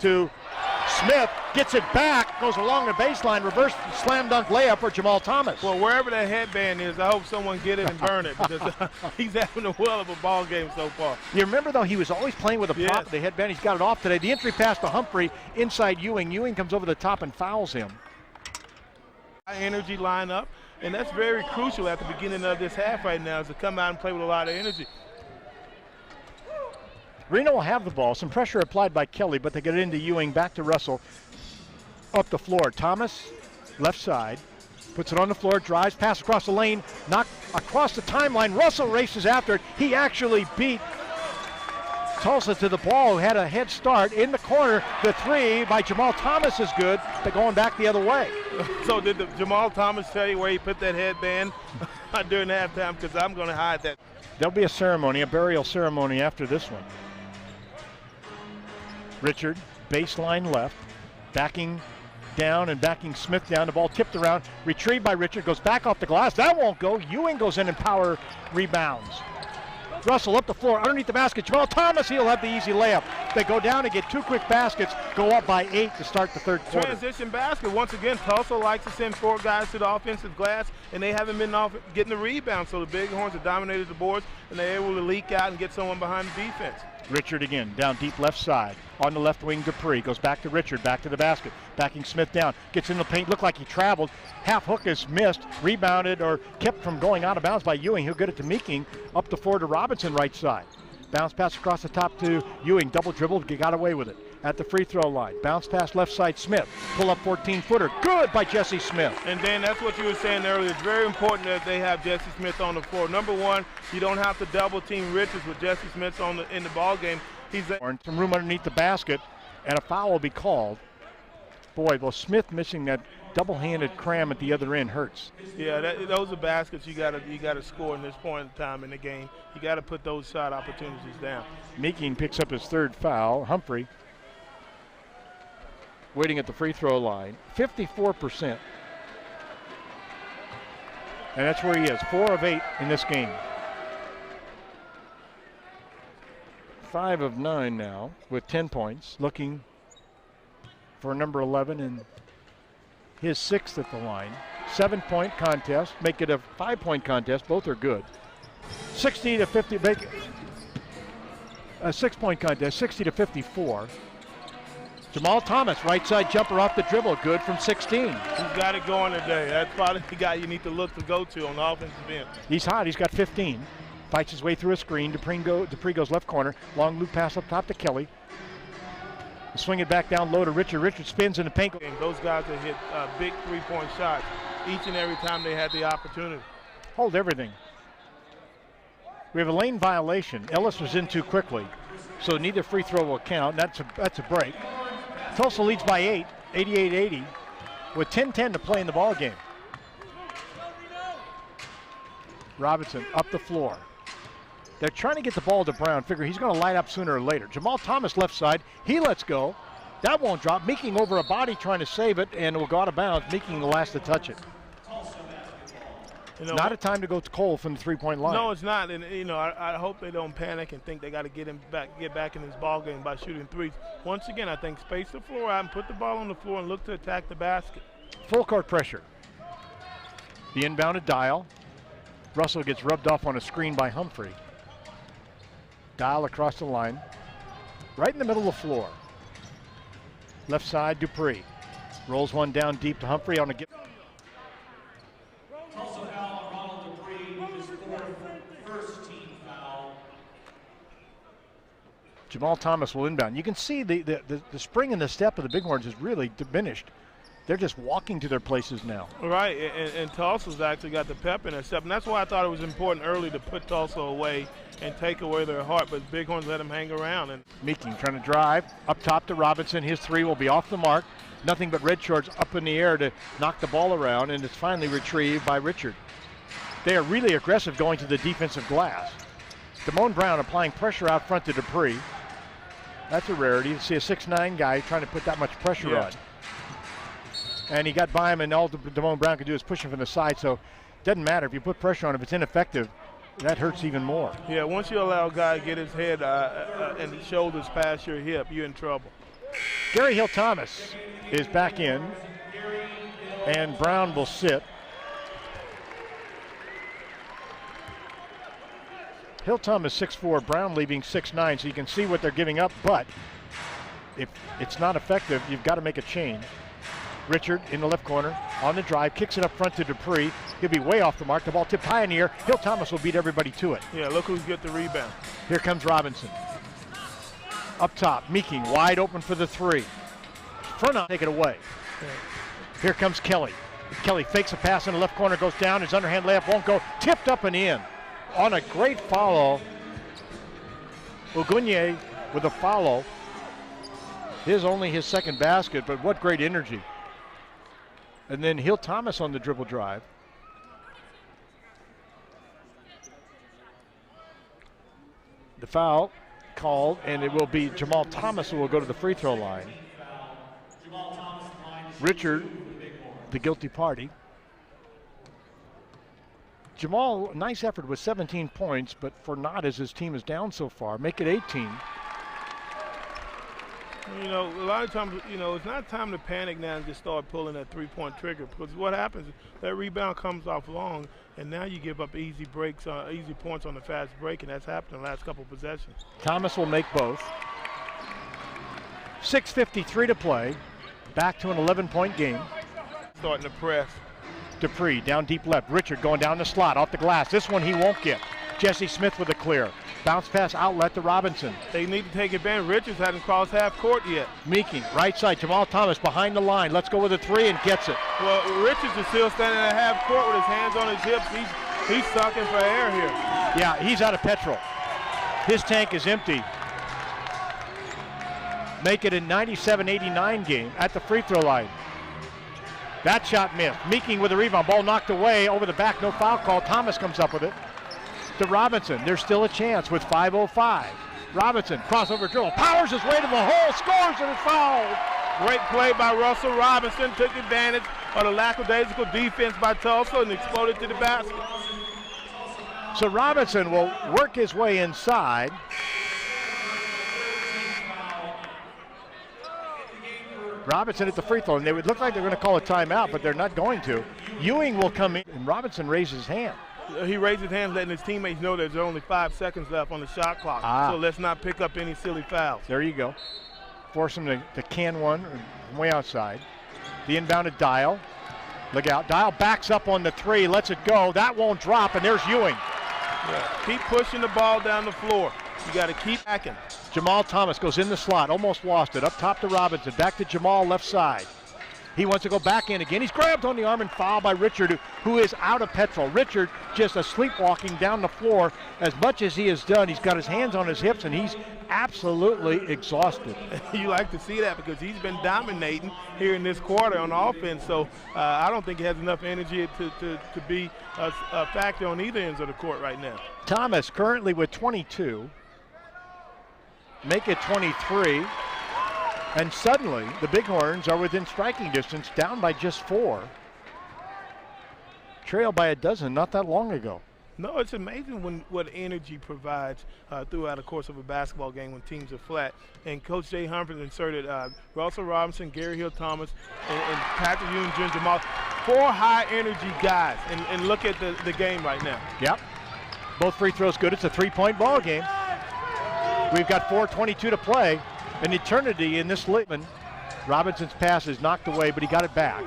to Smith, gets it back, goes along the baseline, reverse slam dunk layup for Jamaal Thomas. Well, wherever that headband is, I hope someone get it and burn it because he's having a well of a ball game so far. You remember, though, he was always playing with a prop of the headband. He's got it off today. The entry pass to Humphrey inside Ewing. Ewing comes over the top and fouls him. High energy lineup, and that's very crucial at the beginning of this half right now is to come out and play with a lot of energy. Reno will have the ball. Some pressure applied by Kelly, but they get it into Ewing, back to Russell. Up the floor. Thomas, left side, puts it on the floor, drives, pass across the lane, knocked across the timeline. Russell races after it. He actually beat Tulsa to the ball, who had a head start in the corner. The three by Jamaal Thomas is good, but going back the other way. So did Jamaal Thomas tell you where he put that headband during halftime? Because I'm going to hide that. There'll be a ceremony, a burial ceremony after this one. Richard, baseline left, backing down and backing Smith down. The ball tipped around, retrieved by Richard, goes back off the glass. That won't go. Ewing goes in and power rebounds. Russell up the floor, underneath the basket. Jamaal Thomas, he'll have the easy layup. They go down and get two quick baskets, go up by 8 to start the third quarter. Transition basket. Once again, Tulsa likes to send 4 guys to the offensive glass, and they haven't been getting the rebound. So the Bighorns have dominated the boards, and they're able to leak out and get someone behind the defense. Richard again, down deep left side. On the left wing, Dupree goes back to Richard, back to the basket. Backing Smith down, gets in the paint, looked like he traveled. Half hook is missed, rebounded or kept from going out of bounds by Ewing. He'll get it to Meeking, up the floor to Robinson, right side. Bounce pass across the top to Ewing, double dribbled, got away with it. At the free throw line, bounce pass left side, Smith. Pull up 14-footer, good by Jesse Smith. And Dan, that's what you were saying earlier. It's very important that they have Jesse Smith on the floor. Number one, you don't have to double team Richards with Jesse Smith in the ball game. He's some room underneath the basket, and a foul will be called. Boy, well, Smith missing that double-handed cram at the other end hurts. Yeah, those are baskets you gotta score in this point in time in the game. You got to put those shot opportunities down. Meeking picks up his third foul. Humphrey waiting at the free throw line, 54%. And that's where he is, 4 of 8 in this game. 5 of 9 now with 10 points, looking for number 11 and his 6th at the line. 7-point contest, make it a 5-point contest, both are good. 60 to 50, make it a 6-point contest, 60 to 54. Jamaal Thomas, right side jumper off the dribble, good from 16. He's got it going today. That's probably the guy you need to look to go to on the offensive end. He's hot, he's got 15. Fights his way through a screen, Dupree goes left corner, long loop pass up top to Kelly. Swing it back down low to Richard. Richard spins in the paint. And those guys that hit big three-point shots each and every time they had the opportunity. Hold everything. We have a lane violation. Ellis was in too quickly, so neither free throw will count. That's a break. Tulsa leads by 8, 88-80, with 10:10 to play in the ball game. Robinson up the floor. They're trying to get the ball to Brown. Figure he's going to light up sooner or later. Jamaal Thomas left side. He lets go. That won't drop. Meeking over a body trying to save it, and it will go out of bounds. Meeking the last to touch it. Not a time to go to Cole from the three-point line. No, it's not. And I hope they don't panic and think they got to get back in this ball game by shooting threes. Once again, I think space the floor out and put the ball on the floor and look to attack the basket. Full court pressure. The inbound to Dial. Russell gets rubbed off on a screen by Humphrey. Dial across the line, right in the middle of the floor. Left side, Dupree. Rolls one down deep to Humphrey on a get. Also foul on Ronald Dupree, his first team foul. Jamaal Thomas will inbound. You can see the spring in the step of the Bighorns is really diminished. They're just walking to their places now. Right, and Tulsa's actually got the pep in their step, and that's why I thought it was important early to put Tulsa away and take away their heart, but Bighorns let them hang around. And Meeking trying to drive, up top to Robinson. His three will be off the mark. Nothing but red shorts up in the air to knock the ball around, and it's finally retrieved by Richard. They are really aggressive going to the defensive glass. Damone Brown applying pressure out front to Dupree. That's a rarity to see a 6'9" guy trying to put that much pressure on. And he got by him, and all Damone Brown could do is push him from the side, so it doesn't matter. If you put pressure on him, if it's ineffective, that hurts even more. Yeah, once you allow a guy to get his head and his shoulders past your hip, you're in trouble. Gary Hill Thomas is back in, and Brown will sit. Hill Thomas 6'4", Brown leaving 6'9", so you can see what they're giving up, but if it's not effective, you've got to make a change. Richard in the left corner on the drive, kicks it up front to Dupree. He'll be way off the mark. The ball tipped high in the air. Hill Thomas will beat everybody to it. Yeah, look who's got the rebound. Here comes Robinson. Up top, Meeking wide open for the three. Front on, take it away. Yeah. Here comes Kelly. Kelly fakes a pass in the left corner, goes down. His underhand layup won't go. Tipped up and in. On a great follow. Ugunye with a follow. Only his second basket, but what great energy. And then Hill Thomas on the dribble drive. The foul called, and it will be Jamaal Thomas who will go to the free throw line. Richard, the guilty party. Jamal, nice effort with 17 points, but for not as his team is down so far. Make it 18. You know, a lot of times, you know, it's not time to panic now and just start pulling that three-point trigger, because what happens, that rebound comes off long, and now you give up easy breaks, easy points on the fast break, and that's happened in the last couple of possessions. Thomas will make both. 6:53 to play. Back to an 11-point game. Starting to press. Dupree down deep left. Richard going down the slot off the glass. This one he won't get. Jesse Smith with a clear. Bounce pass outlet to Robinson. They need to take advantage. Richards hasn't crossed half court yet. Meeking, right side. Jamaal Thomas behind the line. Let's go with a three and gets it. Well, Richards is still standing at half court with his hands on his hips. He's sucking for air here. Yeah, he's out of petrol. His tank is empty. Make it a 97-89 game at the free throw line. That shot missed. Meeking with a rebound. Ball knocked away over the back. No foul call. Thomas comes up with it. To Robinson. There's still a chance with 5:05. Robinson, crossover dribble, powers his way to the hole, scores and is fouled. Great play by Russell Robinson. Took advantage of the lackadaisical defense by Tulsa and exploded to the basket. So Robinson will work his way inside. Robinson at the free throw, and they would look like they're going to call a timeout, but they're not going to. Ewing will come in, and Robinson raises his hand. He raised his hand, letting his teammates know there's only 5 seconds left on the shot clock. So let's not pick up any silly fouls. There you go. Force him to can one from way outside. The inbound to Dial. Look out. Dial backs up on the three, lets it go. That won't drop, and there's Ewing. Yeah. Keep pushing the ball down the floor. You got to keep hacking. Jamaal Thomas goes in the slot, almost lost it. Up top to Robinson, back to Jamaal left side. He wants to go back in again. He's grabbed on the arm and fouled by Richard, who is out of petrol. Richard just sleepwalking down the floor. As much as he has done, he's got his hands on his hips, and he's absolutely exhausted. You like to see that because he's been dominating here in this quarter on offense. So I don't think he has enough energy to be a factor on either ends of the court right now. Thomas currently with 22. Make it 23. And suddenly, the Bighorns are within striking distance, down by just 4. Trailed by a dozen not that long ago. No, it's amazing what energy provides throughout the course of a basketball game when teams are flat. And Coach Jay Humphries inserted Russell Robinson, Gary Hill Thomas, and Patrick Ewing, Jr. Jamal. 4 high-energy guys. And look at the game right now. Yep. Both free throws good. It's a 3-point ball game. We've got 4:22 to play. An eternity in this lead. Robinson's pass is knocked away, but he got it back.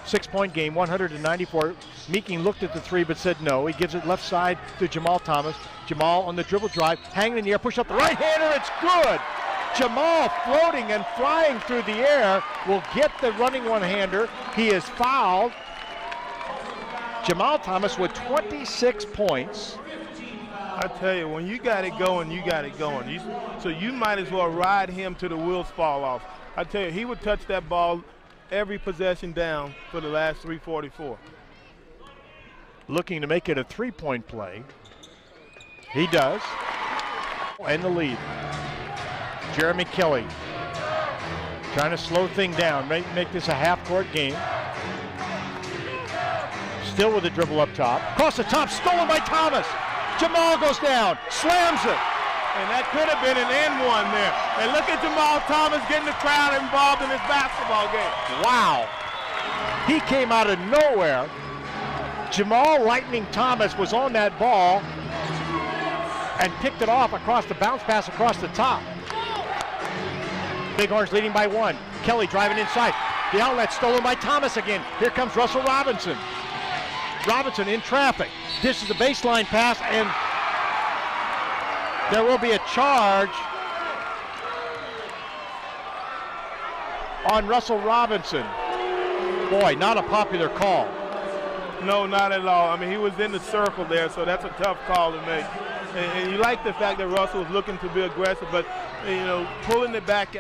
6-point game, 194. Meeking looked at the three, but said no. He gives it left side to Jamaal Thomas. Jamaal on the dribble drive, hanging in the air, push up the right-hander, it's good. Jamaal floating and flying through the air will get the running one-hander. He is fouled. Jamaal Thomas with 26 points. I tell you, when you got it going, you got it going. So you might as well ride him till the wheels fall off. I tell you, he would touch that ball every possession down for the last 3:44. Looking to make it a 3-point play. He does. And the lead. Jeremy Kelly trying to slow things down, make this a half-court game. Still with the dribble up top. Across the top, stolen by Thomas. Jamaal goes down, slams it. And that could have been an N1 there. And look at Jamaal Thomas getting the crowd involved in this basketball game. Wow. He came out of nowhere. Jamaal Lightning Thomas was on that ball and picked it off across the bounce pass across the top. Bighorns leading by 1. Kelly driving inside. The outlet stolen by Thomas again. Here comes Russell Robinson. Robinson in traffic. This is the baseline pass, and there will be a charge on Russell Robinson. Boy, not a popular call. No, not at all. I mean, he was in the circle there, so that's a tough call to make. And you like the fact that Russell was looking to be aggressive, but, you know, pulling it back